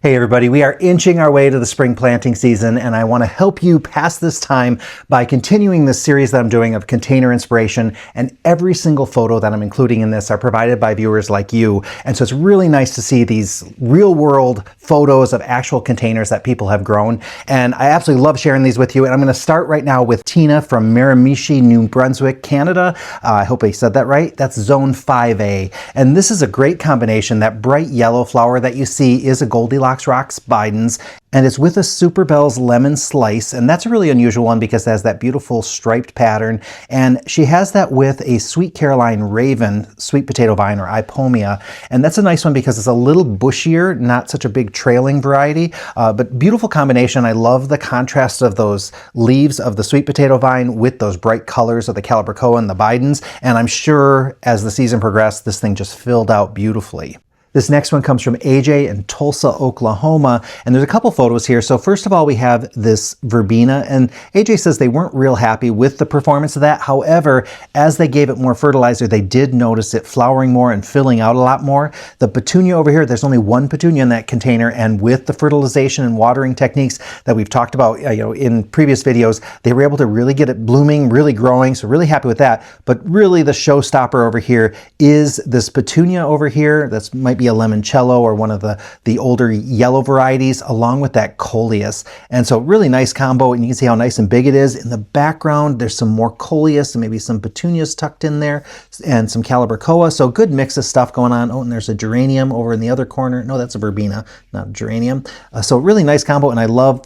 Hey everybody, we are inching our way to the spring planting season, and I want to help you pass this time by continuing this series that I'm doing of container inspiration, and every single photo that I'm including in this are provided by viewers like you. And so it's really nice to see these real world photos of actual containers that people have grown, and I absolutely love sharing these with you. And I'm going to start right now with Tina from Miramichi, New Brunswick, Canada. I hope I said that right. That's zone 5A, and this is a great combination. That bright yellow flower that you see is a Goldilocks Rocks Bidens, and it's with a Super Bell's lemon slice, and that's a really unusual one because it has that beautiful striped pattern, and she has that with a Sweet Caroline Raven sweet potato vine, or Ipomia, and that's a nice one because it's a little bushier, not such a big trailing variety, but beautiful combination. I love the contrast of those leaves of the sweet potato vine with those bright colors of the Calibrachoa and the Bidens, and I'm sure as the season progressed, this thing just filled out beautifully. This next one comes from AJ in Tulsa, Oklahoma, and there's a couple photos here. So first of all, we have this verbena, and AJ says they weren't real happy with the performance of that. However, as they gave it more fertilizer, they did notice it flowering more and filling out a lot more. The petunia over here, there's only one petunia in that container, and with the fertilization and watering techniques that we've talked about in previous videos, they were able to really get it blooming, really growing, so really happy with that. But really the showstopper over here is this petunia over here. That's might be a limoncello or one of the older yellow varieties, along with that coleus. And so really nice combo, and you can see how nice and big it is. In the background, there's some more coleus and maybe some petunias tucked in there and some Calibrachoa. So good mix of stuff going on. Oh, and there's a geranium over in the other corner. No, that's a verbena, not a geranium. So really nice combo, and I love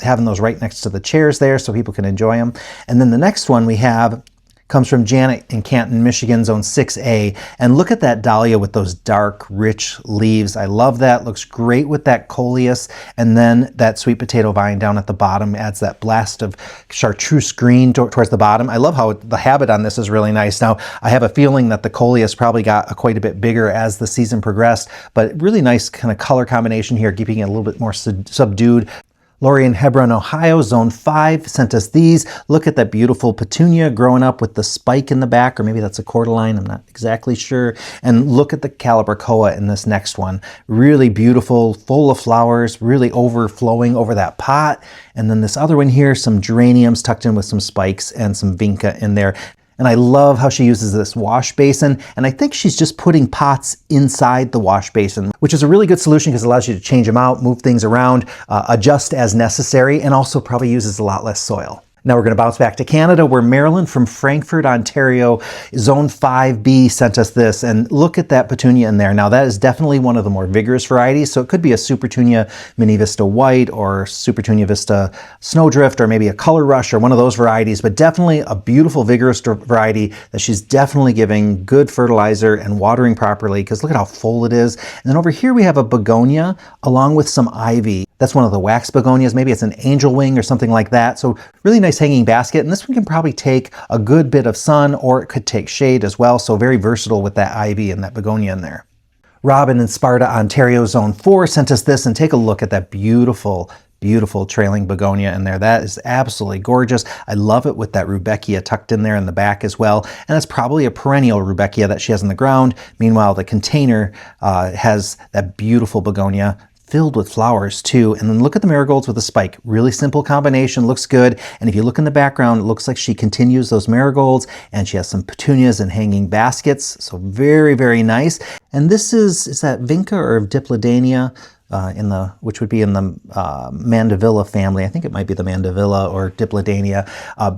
having those right next to the chairs there so people can enjoy them. And then the next one we have comes from Janet in Canton, Michigan, zone 6A. And look at that dahlia with those dark, rich leaves. I love that. Looks great with that coleus. And then that sweet potato vine down at the bottom adds that blast of chartreuse green towards the bottom. I love how the habit on this is really nice. Now, I have a feeling that the coleus probably got quite a bit bigger as the season progressed, but really nice kind of color combination here, keeping it a little bit more subdued. Lori in Hebron, Ohio, zone 5, sent us these. Look at that beautiful petunia growing up with the spike in the back, or maybe that's a cordyline, I'm not exactly sure. And look at the Calibrachoa in this next one. Really beautiful, full of flowers, really overflowing over that pot. And then this other one here, some geraniums tucked in with some spikes and some vinca in there. And I love how she uses this wash basin, and I think she's just putting pots inside the wash basin, which is a really good solution because it allows you to change them out, move things around, adjust as necessary, and also probably uses a lot less soil. Now we're going to bounce back to Canada, where Marilyn from Frankfurt, Ontario, zone 5B, sent us this. And look at that petunia in there. Now that is definitely one of the more vigorous varieties. So it could be a Supertunia Mini Vista White or Supertunia Vista Snowdrift, or maybe a Color Rush or one of those varieties, but definitely a beautiful, vigorous variety that she's definitely giving good fertilizer and watering properly, because look at how full it is. And then over here we have a begonia along with some ivy. That's one of the wax begonias. Maybe it's an angel wing or something like that. So really nice hanging basket. And this one can probably take a good bit of sun, or it could take shade as well. So very versatile with that ivy and that begonia in there. Robin in Sparta, Ontario, zone 4, sent us this, and take a look at that beautiful trailing begonia in there. That is absolutely gorgeous. I love it with that Rudbeckia tucked in there in the back as well. And that's probably a perennial Rudbeckia that she has in the ground. Meanwhile, the container has that beautiful begonia filled with flowers too. And then look at the marigolds with a spike. Really simple combination, looks good. And if you look in the background, it looks like she continues those marigolds, and she has some petunias and hanging baskets. So very, very nice. And this is that Vinca or Diplodania? Which would be in the Mandevilla family. I think it might be the Mandevilla or Diplodania.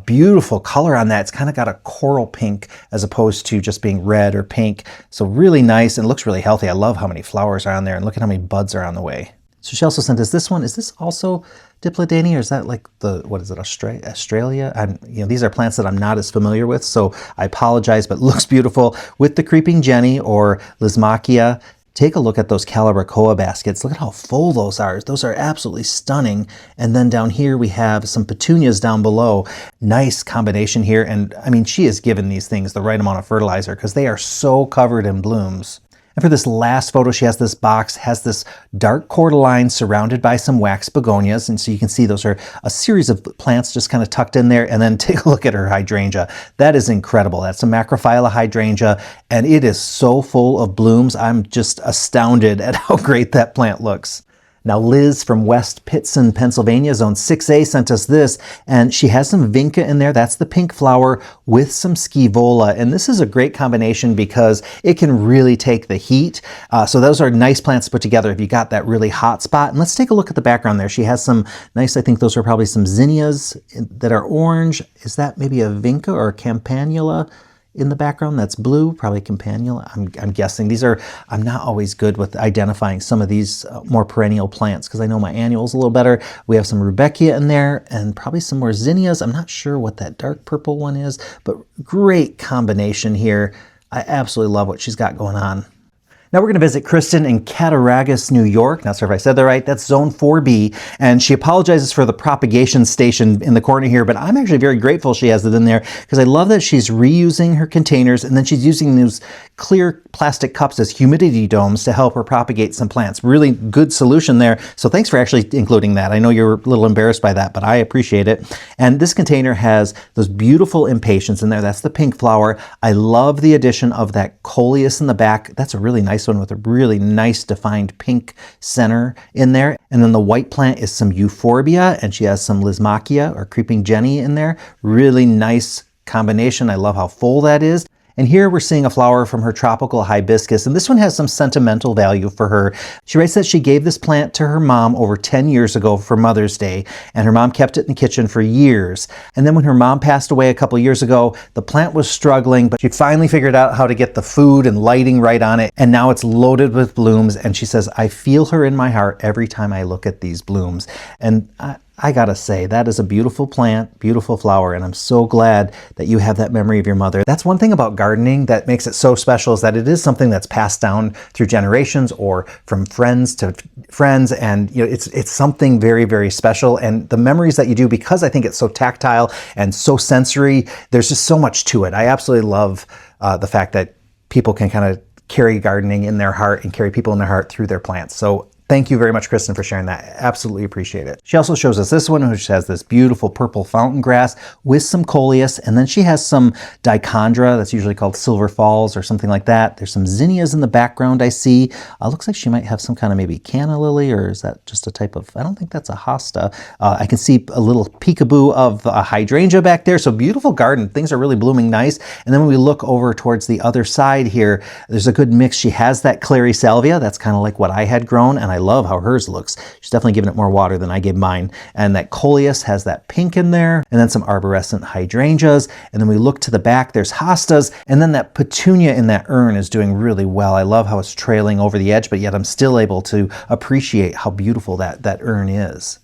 Beautiful color on that. It's kind of got a coral pink as opposed to just being red or pink. So really nice, and looks really healthy. I love how many flowers are on there, and look at how many buds are on the way. So she also sent us this one. Is this also Diplodania, or is that like Australia? These are plants that I'm not as familiar with, so I apologize, but looks beautiful with the creeping Jenny or Lysimachia. Take a look at those Calibrachoa baskets. Look at how full those are. Those are absolutely stunning. And then down here we have some petunias down below. Nice combination here. And I mean, she has given these things the right amount of fertilizer because they are so covered in blooms. And for this last photo, she has this box, has this dark cordyline surrounded by some wax begonias. And so you can see those are a series of plants just kind of tucked in there. And then take a look at her hydrangea. That is incredible. That's a Macrophylla hydrangea, and it is so full of blooms. I'm just astounded at how great that plant looks. Now Liz from West Pittston, Pennsylvania, Zone 6A, sent us this, and she has some vinca in there. That's the pink flower with some scaevola, and this is a great combination because it can really take the heat. So those are nice plants to put together if you got that really hot spot. And let's take a look at the background there. She has some nice, I think those are probably some zinnias that are orange. Is that maybe a vinca or a campanula? In the background that's blue, probably campanula. I'm guessing. These are, I'm not always good with identifying some of these more perennial plants because I know my annuals a little better. We have some rudbeckia in there and probably some more zinnias. I'm not sure what that dark purple one is, but great combination here. I absolutely love what she's got going on. Now we're going to visit Kristen in Cattaraugus, New York. Not sure if I said that right. That's Zone 4B. And she apologizes for the propagation station in the corner here, but I'm actually very grateful she has it in there because I love that she's reusing her containers and then she's using those clear plastic cups as humidity domes to help her propagate some plants. Really good solution there. So thanks for actually including that. I know you're a little embarrassed by that, but I appreciate it. And this container has those beautiful impatiens in there. That's the pink flower. I love the addition of that coleus in the back. That's a really nice one with a really nice defined pink center in there. And then the white plant is some euphorbia, and she has some Lysimachia or creeping jenny in there. Really nice combination. I love how full that is. And here we're seeing a flower from her tropical hibiscus, and this one has some sentimental value for her. She writes that she gave this plant to her mom over 10 years ago for Mother's Day, and her mom kept it in the kitchen for years. And then when her mom passed away a couple years ago, the plant was struggling, but she finally figured out how to get the food and lighting right on it, and now it's loaded with blooms. And she says, I feel her in my heart every time I look at these blooms. And I gotta say, that is a beautiful plant, beautiful flower, and I'm so glad that you have that memory of your mother. That's one thing about gardening that makes it so special, is that it is something that's passed down through generations or from friends to friends, and you know, it's something very, very special. And the memories that you do, because I think it's so tactile and so sensory, there's just so much to it. I absolutely love the fact that people can kind of carry gardening in their heart and carry people in their heart through their plants. So thank you very much, Kristen, for sharing that. Absolutely appreciate it. She also shows us this one, which has this beautiful purple fountain grass with some coleus, and then she has some dichondra that's usually called Silver Falls or something like that. There's some zinnias in the background I see. Looks like she might have some kind of maybe canna lily, or is that just a type of, I don't think that's a hosta. I can see a little peekaboo of a hydrangea back there. So beautiful garden. Things are really blooming nice. And then when we look over towards the other side here, there's a good mix. She has that clary salvia. That's kind of like what I had grown, and I love how hers looks. She's definitely giving it more water than I gave mine. And that coleus has that pink in there, and then some arborescent hydrangeas. And then we look to the back, there's hostas, and then that petunia in that urn is doing really well. I love how it's trailing over the edge, but yet I'm still able to appreciate how beautiful that urn is.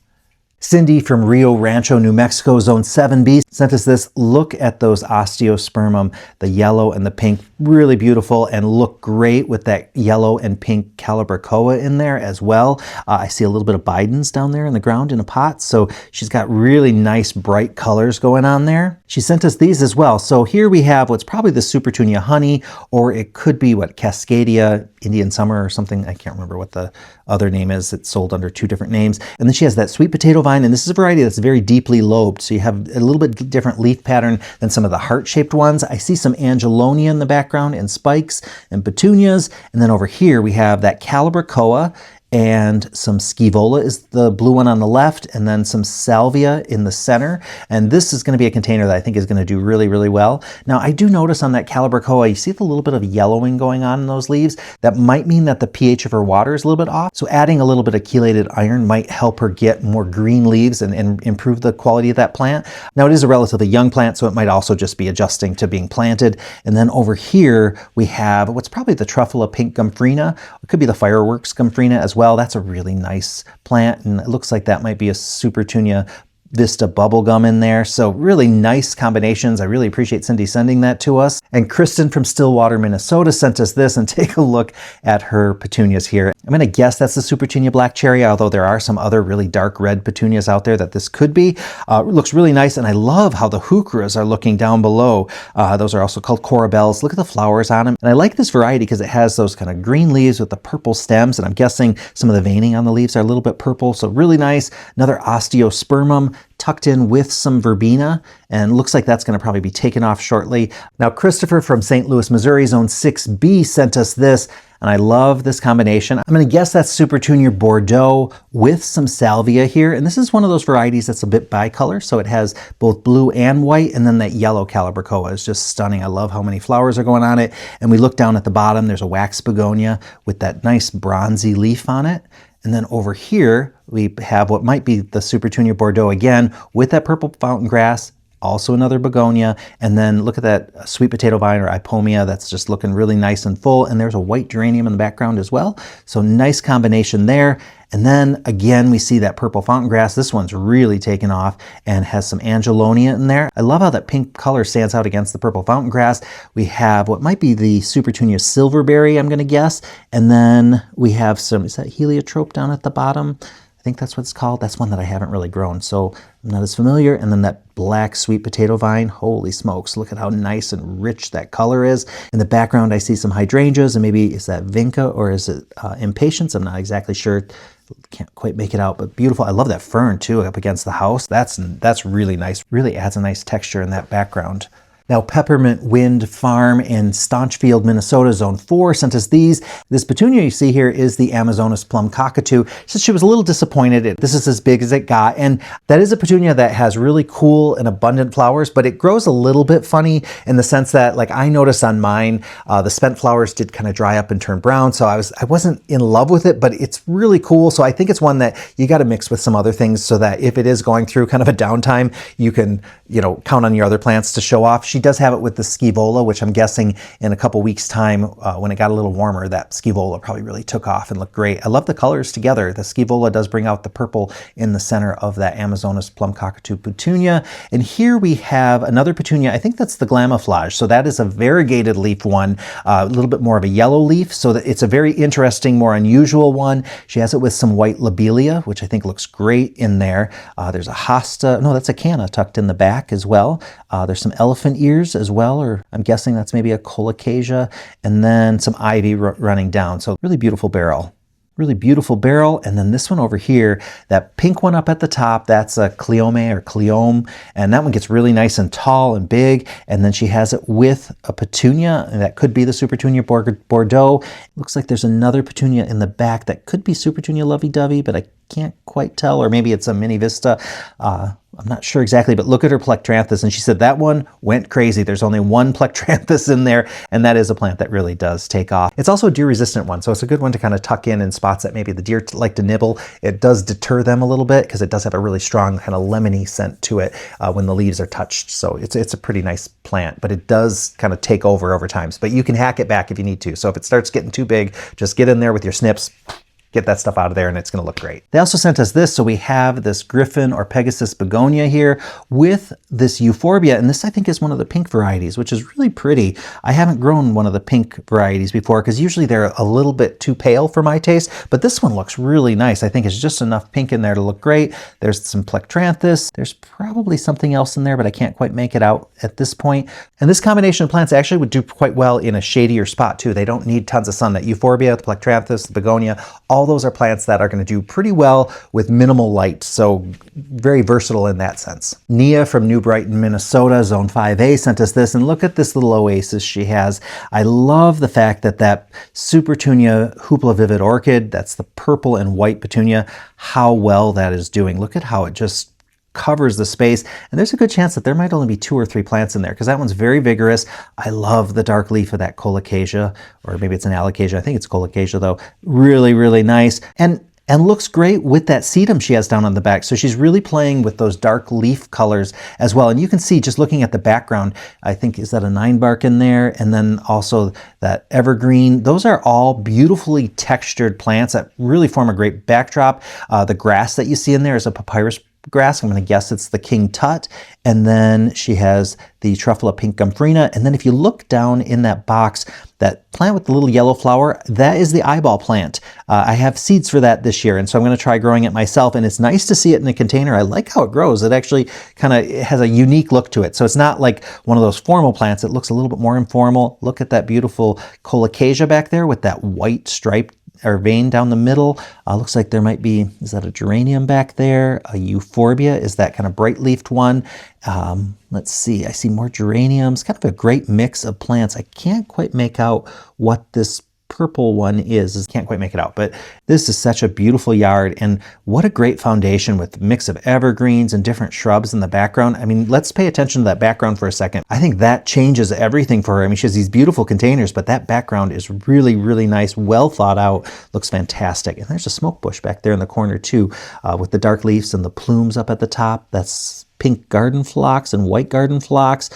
Cindy from Rio Rancho, New Mexico, Zone 7B, sent us this. Look at those osteospermum, the yellow and the pink, really beautiful and look great with that yellow and pink calibrachoa in there as well. I see a little bit of Bidens down there in the ground in a pot, so she's got really nice bright colors going on there. She sent us these as well. So here we have what's probably the Supertunia honey, or it could be what, Cascadia Indian Summer or something. I can't remember what the other name is. It's sold under two different names. And then she has that sweet potato vine, and this is a variety that's very deeply lobed. So you have a little bit different leaf pattern than some of the heart-shaped ones. I see some Angelonia in the background and spikes and petunias. And then over here we have that calibrachoa, and some scaevola is the blue one on the left, and then some salvia in the center. And this is going to be a container that I think is going to do really, really well. Now, I do notice on that calibrachoa, you see a little bit of yellowing going on in those leaves. That might mean that the pH of her water is a little bit off. So adding a little bit of chelated iron might help her get more green leaves and improve the quality of that plant. Now, it is a relatively young plant, so it might also just be adjusting to being planted. And then over here, we have what's probably the Truffula pink gomphrena. It could be the fireworks gomphrena as well. That's a really nice plant, and it looks like that might be a Supertunia Vista bubblegum in there. So really nice combinations. I really appreciate Cindy sending that to us. And Kristen from Stillwater, Minnesota sent us this, and take a look at her petunias here. I'm going to guess that's the Supertunia Black Cherry, although there are some other really dark red petunias out there that this could be. It looks really nice, and I love how the heucheras are looking down below. Those are also called corabelles. Look at the flowers on them. And I like this variety because it has those kind of green leaves with the purple stems, and I'm guessing some of the veining on the leaves are a little bit purple, so really nice. Another osteospermum, tucked in with some verbena, and looks like that's going to probably be taken off shortly. Now, Christopher from St. Louis, Missouri, Zone 6B sent us this, and I love this combination. I'm going to guess that's Super Tunia Bordeaux with some salvia here, and this is one of those varieties that's a bit bicolor, so it has both blue and white, and then that yellow Calibrachoa is just stunning. I love how many flowers are going on it, and we look down at the bottom, there's a wax begonia with that nice bronzy leaf on it. And then over here, we have what might be the Super Tunia Bordeaux again with that purple fountain grass, also another begonia. And then look at that sweet potato vine or Ipomia that's just looking really nice and full. And there's a white geranium in the background as well. So nice combination there. And then again, we see that purple fountain grass. This one's really taken off and has some angelonia in there. I love how that pink color stands out against the purple fountain grass. We have what might be the Super Tunia Silverberry, I'm going to guess. And then we have some, is that heliotrope down at the bottom? I think that's what it's called. That's one that I haven't really grown, so I'm not as familiar. And then that black sweet potato vine, holy smokes, look at how nice and rich that color is. In the background, I see some hydrangeas, and maybe is that Vinca or is it Impatiens? I'm not exactly sure. Can't quite make it out, but beautiful. I love that fern too up against the house. That's really nice. Really adds a nice texture in that background. Now, Peppermint Wind Farm in Staunchfield, Minnesota, Zone 4 sent us these. This petunia you see here is the Amazonas Plum Cockatoo. She said she was a little disappointed. This is as big as it got, and that is a petunia that has really cool and abundant flowers, but it grows a little bit funny in the sense that, like I noticed on mine, the spent flowers did kind of dry up and turn brown, so I wasn't in love with it, but it's really cool. So I think it's one that you got to mix with some other things so that if it is going through kind of a downtime, you can, count on your other plants to show off. She does have it with the Scaevola, which I'm guessing in a couple weeks time, when it got a little warmer, that Scaevola probably really took off and looked great. I love the colors together. The Scaevola does bring out the purple in the center of that Amazonas Plum Cockatoo petunia. And here we have another petunia. I think that's the Glamoflage. So that is a variegated leaf one, a little bit more of a yellow leaf. So that it's a very interesting, more unusual one. She has it with some white lobelia, which I think looks great in there. There's a hosta, no, that's a canna tucked in the back as well. There's some elephant ears as well, or I'm guessing that's maybe a colocasia, and then some ivy running down. So really beautiful barrel. Really beautiful barrel. And then this one over here, that pink one up at the top, that's a Cleome or Cleome, and that one gets really nice and tall and big. And then she has it with a petunia, and that could be the Super Tunia Bordeaux. Looks like there's another petunia in the back that could be Super Tunia Lovey-Dovey, but I can't quite tell, or maybe it's a Mini Vista. I'm not sure exactly, but look at her Plectranthus, and she said that one went crazy. There's only one Plectranthus in there, and that is a plant that really does take off. It's also a deer-resistant one, so it's a good one to kind of tuck in spots that maybe the deer like to nibble. It does deter them a little bit because it does have a really strong kind of lemony scent to it when the leaves are touched. So it's a pretty nice plant, but it does kind of take over time. But you can hack it back if you need to. So if it starts getting too big, just get in there with your snips, get that stuff out of there, and it's going to look great. They also sent us this, so we have this Griffin or Pegasus begonia here with this euphorbia, and this I think is one of the pink varieties, which is really pretty. I haven't grown one of the pink varieties before because usually they're a little bit too pale for my taste, but this one looks really nice. I think it's just enough pink in there to look great. There's some Plectranthus. There's probably something else in there, but I can't quite make it out at this point. And this combination of plants actually would do quite well in a shadier spot too. They don't need tons of sun. That euphorbia, the Plectranthus, the begonia, all those are plants that are going to do pretty well with minimal light, so very versatile in that sense. Nia from New Brighton, Minnesota, Zone 5A sent us this, and look at this little oasis she has. I love the fact that that Super Tunia Hoopla Vivid Orchid, that's the purple and white petunia, how well that is doing. Look at how it just covers the space, and there's a good chance that there might only be 2 or 3 plants in there because that one's very vigorous. I love the dark leaf of that colocasia, or maybe it's an alocasia. I think it's colocasia though. Really, really nice. And looks great with that sedum she has down on the back. So she's really playing with those dark leaf colors as well. And you can see just looking at the background, I think, is that a 9-bark in there? And then also that evergreen. Those are all beautifully textured plants that really form a great backdrop. The grass that you see in there is a papyrus grass. I'm going to guess it's the King Tut. And then she has the Truffula Pink Gomphrena. And then if you look down in that box, that plant with the little yellow flower, that is the eyeball plant. I have seeds for that this year, and so I'm going to try growing it myself. And it's nice to see it in a container. I like how it grows. It actually kind of has a unique look to it. So it's not like one of those formal plants. It looks a little bit more informal. Look at that beautiful colocasia back there with that white stripe or vein down the middle. Looks like there might be, is that a geranium back there? A euphorbia is that kind of bright leafed one. Let's see, I see more geraniums, kind of a great mix of plants. I can't quite make out what this purple one is. Can't quite make it out, but this is such a beautiful yard, and what a great foundation with a mix of evergreens and different shrubs in the background. I mean, let's pay attention to that background for a second. I think that changes everything for her. I mean, she has these beautiful containers, but that background is really, really nice, well thought out, looks fantastic. And there's a smoke bush back there in the corner too, with the dark leaves and the plumes up at the top. That's pink garden phlox and white garden phlox.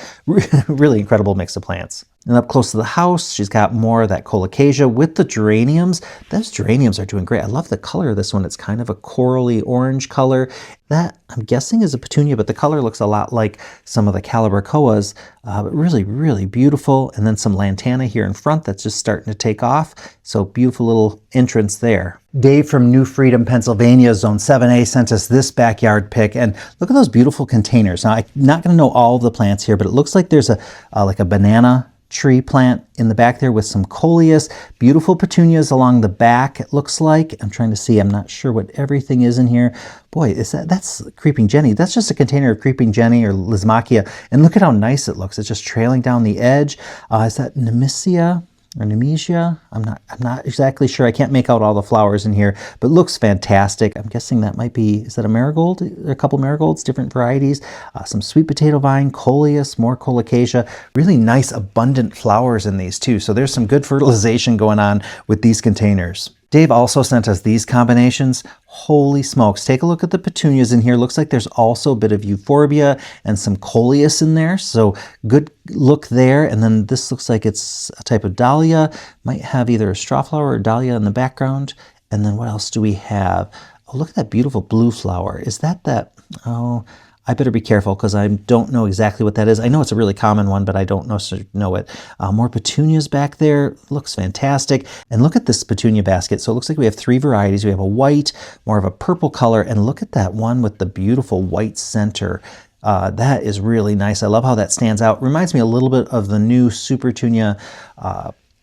Really incredible mix of plants. And up close to the house, she's got more of that colocasia with the geraniums. Those geraniums are doing great. I love the color of this one. It's kind of a corally orange color. That, I'm guessing, is a petunia, but the color looks a lot like some of the calibrachoas. But really, really beautiful. And then some lantana here in front that's just starting to take off. So beautiful little entrance there. Dave from New Freedom, Pennsylvania, Zone 7A, sent us this backyard pic. And look at those beautiful containers. Now, I'm not going to know all of the plants here, but it looks like there's like a banana tree plant in the back there with some coleus, beautiful petunias along the back, it looks like. I'm trying to see, I'm not sure what everything is in here. Boy, that's Creeping Jenny. That's just a container of Creeping Jenny or Lysimachia. And look at how nice it looks. It's just trailing down the edge. Is that Nemesia or Nemesia? I'm not exactly sure. I can't make out all the flowers in here, but looks fantastic. I'm guessing that might be, is that a marigold? A couple marigolds, different varieties. Some sweet potato vine, coleus, more colocasia. Really nice, abundant flowers in these too. So there's some good fertilization going on with these containers. Dave also sent us these combinations. Holy smokes. Take a look at the petunias in here. Looks like there's also a bit of euphorbia and some coleus in there. So good look there. And then this looks like it's a type of dahlia. Might have either a straw flower or dahlia in the background. And then what else do we have? Oh, look at that beautiful blue flower. Is that? Oh, I better be careful because I don't know exactly what that is. I know it's a really common one, but I don't know it. More petunias back there. Looks fantastic. And look at this petunia basket. So it looks like we have 3 varieties. We have a white, more of a purple color, and look at that one with the beautiful white center. That is really nice. I love how that stands out. Reminds me a little bit of the new Supertunia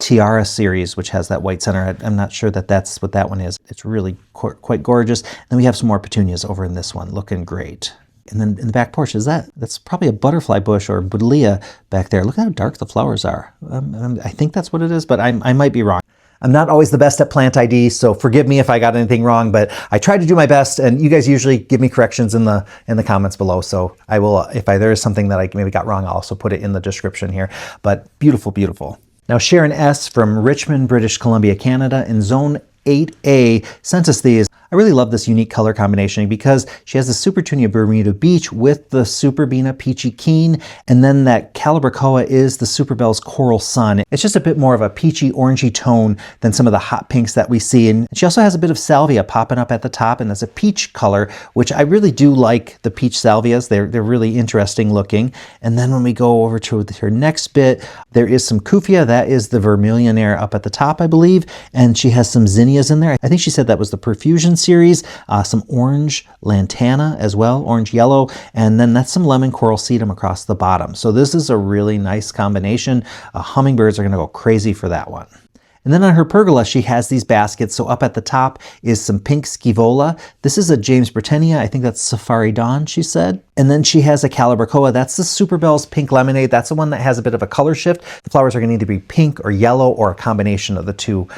Tiara series, which has that white center. I'm not sure that that's what that one is. It's really quite gorgeous. Then we have some more petunias over in this one, looking great. And then in the back porch, that's probably a butterfly bush or buddleia back there. Look how dark the flowers are. I think that's what it is, but I might be wrong. I'm not always the best at plant ID, so forgive me if I got anything wrong, but I try to do my best, and you guys usually give me corrections in the comments below. So I will, if there is something that I maybe got wrong, I'll also put it in the description here. But beautiful, beautiful. Now Sharon S. from Richmond, British Columbia, Canada, in Zone 8A sent us these. I really love this unique color combination because she has the Supertunia Bermuda Beach with the Superbena Peachy Keen, and then that Calibrachoa is the Superbell's Coral Sun. It's just a bit more of a peachy orangey tone than some of the hot pinks that we see. And she also has a bit of salvia popping up at the top, and that's a peach color, which I really do like the peach salvias. They're really interesting looking. And then when we go over to her next bit, there is some Kufia. That is the Vermillionaire up at the top, I believe. And she has some zinnias in there. I think she said that was the Profusion series, some orange lantana as well, orange yellow, and then that's some lemon coral sedum across the bottom. So this is a really nice combination. Hummingbirds are going to go crazy for that one. And then on her pergola, she has these baskets. So up at the top is some pink Scaevola. This is a James Britannia. I think that's Safari Dawn, she said. And then she has a Calibrachoa. That's the Superbell's Pink Lemonade. That's the one that has a bit of a color shift. The flowers are going to need to be pink or yellow or a combination of the two.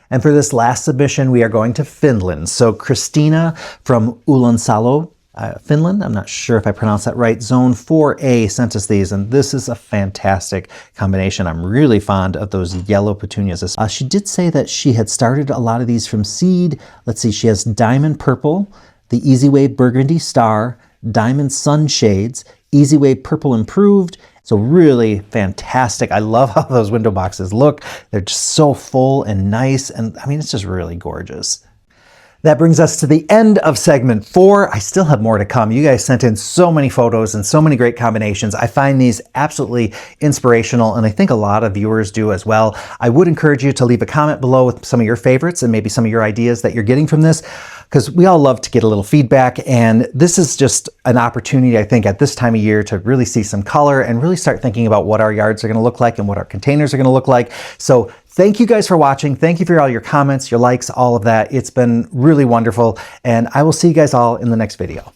And for this last submission, we are going to Finland. So Christina from Ulansalo, Finland, I'm not sure if I pronounced that right, Zone 4A sent us these, and this is a fantastic combination. I'm really fond of those yellow petunias. She did say that she had started a lot of these from seed. Let's see, she has Diamond Purple, the Easy Wave Burgundy Star, Diamond Sunshades, Easy Wave Purple Improved. So really fantastic. I love how those window boxes look. They're just so full and nice. And I mean, it's just really gorgeous. That brings us to the end of segment 4. I still have more to come. You guys sent in so many photos and so many great combinations. I find these absolutely inspirational, and I think a lot of viewers do as well. I would encourage you to leave a comment below with some of your favorites and maybe some of your ideas that you're getting from this, because we all love to get a little feedback, and this is just an opportunity, I think, at this time of year to really see some color and really start thinking about what our yards are going to look like and what our containers are going to look like. So thank you guys for watching. Thank you for all your comments, your likes, all of that. It's been really wonderful, and I will see you guys all in the next video.